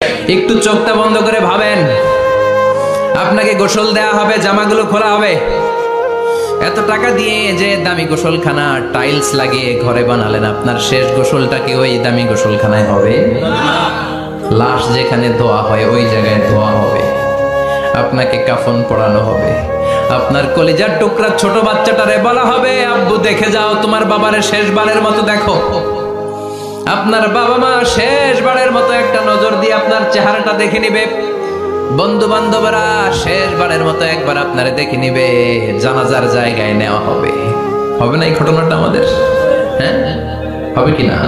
একটু চোখটা বন্ধ করে ভাবেন, আপনাকে গোসল দেয়া হবে, জামাগুলো খোলা হবে। এত টাকা দিয়ে যে দামি গোসলখানা টাইলস লাগিয়ে ঘরে বানালেন, আপনার শেষ গোসলটা কি ওই দামি গোসলখানায় হবে? লাশ যেখানে ধোয়া হয় ওই জায়গায় ধোয়া হবে। আপনাকে কাফন পরানো হবে। আপনার কলিজার টুকরা ছোট বাচ্চাটারে বলা হবে, আব্বু দেখে যাও তোমার বাবারে শেষবারের মতো দেখো। আপনার বাবা মা শেষবারের মতো একটা নজর দিয়ে আপনার চেহারাটা দেখে নিবে। বন্ধু বান্ধবরা শেষবারের মতো একবার আপনারে দেখে নিবে। জানাজার জায়গায় নেওয়া হবে। হবে না এই ঘটনাটা আমাদের? হ্যাঁ, হবে কি না?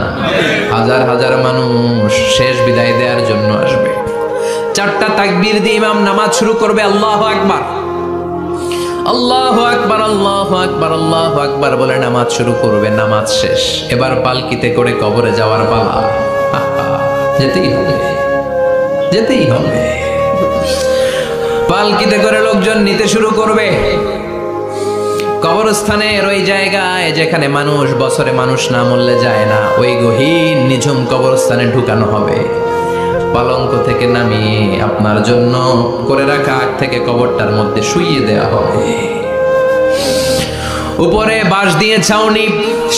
হাজার হাজার মানুষ শেষ বিদায় দেওয়ার জন্য আসবে। চারটা তাকবীর দিয়ে ইমাম নামাজ শুরু করবে। আল্লাহু আকবার, আল্লাহু আকবার, আল্লাহু আকবার, আল্লাহু আকবার বলে নামাজ শুরু করবে। নামাজ শেষ। এবার পালকিতে করে কবরে যাওয়ার পালা। যেতেই হবে, যেতেই হবে। পালকিতে করে লোকজন নিতে শুরু করবে। কবরস্থানের ওই জায়গায় যেখানে মানুষ বছরে মানুষ না মরলে যায় না, ওই গহীন নিঝুম কবরস্থানে ঢুকানো হবে। পালঙ্ক থেকে নামিয়ে আপনার জন্য করে রাখা আগ থেকে কবরটার মধ্যে শুইয়ে দেয়া হবে। উপরে বাঁশ দিয়ে ছাউনি,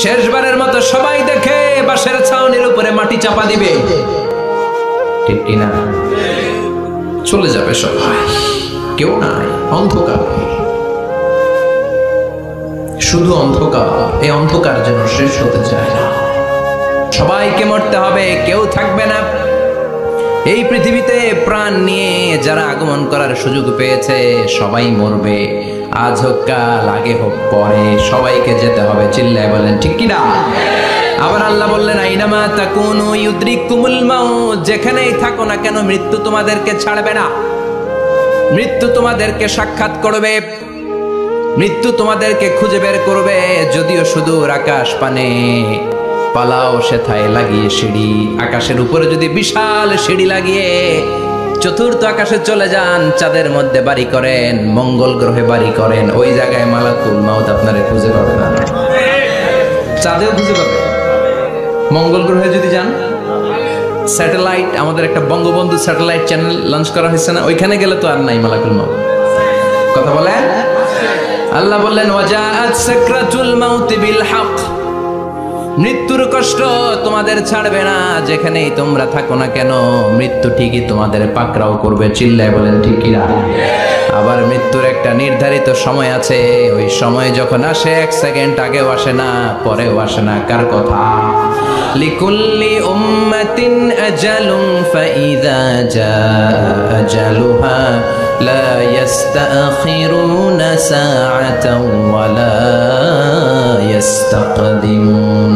শেষবারের মতো সবাই দেখে বাঁশের ছাউনির উপরে মাটি চাপা দিবে। ঠিক কিনা? চলে যাবে সবাই, কেউ নাই, অন্ধকার, শুধু অন্ধকার। এই অন্ধকার যেন শেষ হতে চায় না। সবাইকে মরতে হবে, কেউ থাকবে না এই পৃথিবীতে। প্রাণ নিয়ে যারা আগমন করার সুযোগ পেয়েছে সবাই মরবে। আজ হোক কাল, আগে হোক পরে, সবাইকে যেতে হবে। চিল্লায় বলেন ঠিক কিনা? আবার আল্লাহ বললেন, আইনামা তাকুনু ইউদরিকুমুল মাউত, যেখানেই থাকো না কেন মৃত্যু তোমাদেরকে ছাড়বে না। মৃত্যু তোমাদেরকে সাক্ষাৎ করবে, মৃত্যু তোমাদেরকে খুঁজে বের করবে। যদিও সুদূর আকাশ পানে পালাও সেথায় লাগিয়ে সিঁড়ি। আকাশের উপরে যদি বিশাল সিঁড়ি লাগিয়ে চতুর্থ আকাশে চলে যান, চাঁদের মধ্যে বাড়ি করেন, মঙ্গল গ্রহে বাড়ি করেন, ওই জায়গায় মালাকুল মাউত আপনারে খুঁজে পাবে না। চাঁদেও খুঁজে পাবে। মঙ্গল গ্রহে যদি যান, স্যাটেলাইট, আমাদের একটা বঙ্গবন্ধু স্যাটেলাইট চ্যানেল লঞ্চ করা হয়েছে না, ওইখানে গেলে তো আর নাই মালাকুল মাউত। কথা বলে আল্লাহ বললেন, ওয়াজাআত সাকরাতুল মাউত বিল হক, মৃত্যুর কষ্ট তোমাদের ছাড়বে না। যেখানেই তোমরা থাকো না কেন মৃত্যু ঠিকই তোমাদের পাকড়াও করবে। চিল্লায় বলেন ঠিক কিনা? আবার মৃত্যুর একটা নির্ধারিত সময় আছে। ওই সময় যখন আসে, এক সেকেন্ড আগেও আসে না, পরেও আসে না। কার কথা? লিকুল্লি উম্মাতিন আজালুন ফাইযা জাআ আজালুহা লা ইস্তাখিরুনা সাআতান ওয়ালা ইস্তাকদিমুন।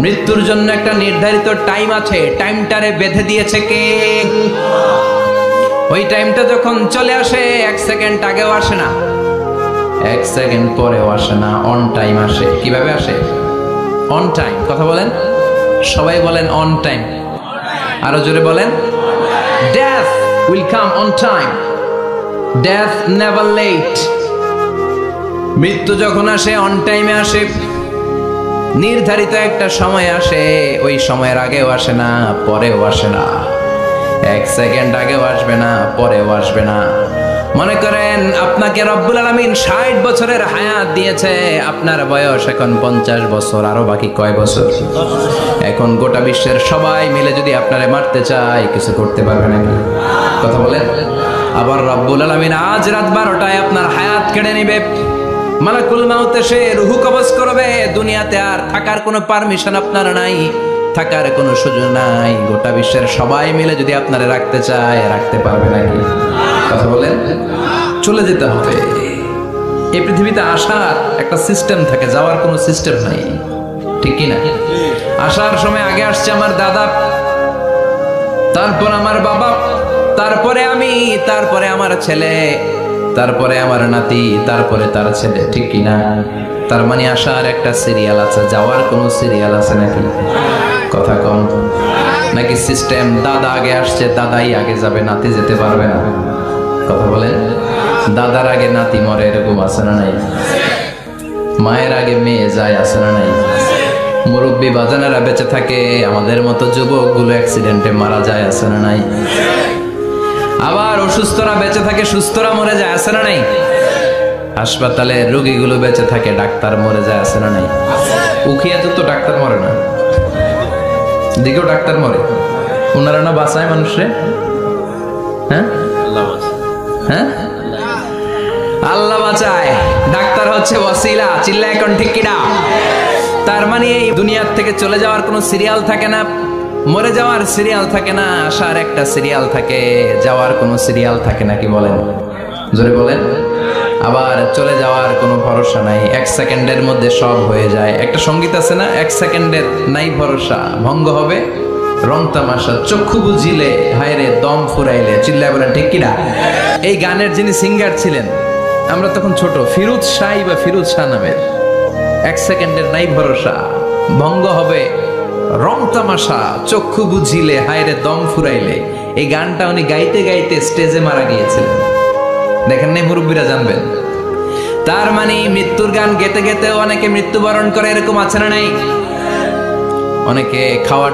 মৃত্যুর জন্য একটা নির্ধারিত টাইম আছে। টাইমটারে বেঁধে দিয়েছে কে? ওই টাইমটা যখন চলে আসে, এক সেকেন্ড আগেও আসে না, এক সেকেন্ড পরেও আসে না, অন টাইম আসে। কিভাবে আসে? On time. কথা বলেন, সবাই বলেন অন টাইম। আরো জোরে বলেন, death will come on time, death never late. মৃত্যু যখন আসে অন টাইমে আসে। নির্ধারিত একটা সময় আসে, ওই সময়ের আগেও আসে না, পরেও আসে না। এক সেকেন্ড আগেও আসবে না, পরেও আসবে না। মনে করেন আপনাকে রব্বুল আলামিন 60 বছরের হায়াত দিয়েছে, আপনার বয়স এখন 50 বছর, আরো বাকি কয় বছর? এখন গোটা বিশ্বের সবাই মিলে যদি আপনারে মারতে চায়, কিছু করতে পারবে নাকি? কথা বলেন। আবার রব্বুল আলামিন আজ রাত 12টায় আপনার হায়াত কেড়ে নিবে। মালাকুল মাউত এসে রূহ কবজ করবে। দুনিয়াতে আর থাকার কোনো পারমিশন আপনার নাই, থাকার কোনো সুযোগ নাই। গোটা বিশ্বের সবাই মিলে যদি আপনারা রাখতে চায়, রাখতে পারবে নাকি? কথা বলেন। চলে যেতে হবে। এই পৃথিবীতে আসার একটা সিস্টেম থাকে, যাওয়ার কোনো সিস্টেম নাই। ঠিক কিনা? আসার সময় আগে আসছে আমার দাদা, তারপর আমার বাবা, তারপরে আমি, তারপরে আমার ছেলে, তারপরে আমার নাতি, তারপরে তার ছেলে। ঠিক কিনা? তার মানে আসার একটা সিরিয়াল আছে, যাওয়ার কোনো সিরিয়াল আছে নাকি? কথা কম। নাকি সিস্টেম দাদা আগে আসছে, দাদাই আগে যাবে, নাতি যেতে পারবে না? কথা বলেন। দাদার আগে নাতি মরে, এরকম আছে না নাই? মায়ের আগে মেয়ে যায়, আছে না নাই? মুরব্বী বাজানেরা বেঁচে থাকে, আমাদের মতো যুবক গুলো অ্যাক্সিডেন্টে মারা যায়, আছে না নাই? অসুস্থরা বেঁচে থাকে, সুস্থরা মরে যায়, আছে না নাই? হাসপাতালে রোগীগুলো বেঁচে থাকে, ডাক্তার মরে যায়, আছে না নাই? উখিয়াতে তো ডাক্তার মরে না, দিকেও ডাক্তার মরে। ওনারা না বাঁচায় মানুষে? হ্যাঁ হ্যাঁ, আল্লাহ বাঁচায়, ডাক্তার হচ্ছে ওয়াসিলা। চিল্লা এখন ঠিক কিনা? তার মানে এই দুনিয়ার থেকে চলে যাওয়ার কোনো সিরিয়াল থাকে না, মরে যাওয়ার সিরিয়াল থাকে না, আসার একটা সিরিয়াল থাকে, যাওয়ার কোনো সিরিয়াল থাকে না। কি বলেন? জোরে বলেন। আবার চলে যাওয়ার কোনো ভরসা নাই, এক সেকেন্ডের মধ্যে সব হয়ে যায়। একটা সঙ্গীত আছে না, এক সেকেন্ডের নাই ভরসা, ভঙ্গ হবে রং তামাশা, চক্ষু বুঝিলে হায়রে দম ফুরাইলে। চিল্লায় বলেন ঠিক কিনা? এই গানের যিনি সিঙ্গার ছিলেন, আমরা তখন ছোট, ফিরোজ শাহ বা ফিরোজ শাহ নামের। এক সেকেন্ডের নাই ভরসা, ভঙ্গ হবে রং তামাশা, চক্ষু বুঝিলে হায়রে দম ফুরাইলে। এই গানটা উনি গাইতে গাইতে স্টেজে মারা গিয়েছিলেন। দেখেন নাই? মুরব্বীরা জানবেন। তার মানে মৃত্যুর গান গেতে গেতে অনেকে মৃত্যুবরণ করে, এরকম আছে না নাই? অনেকে খাওয়ার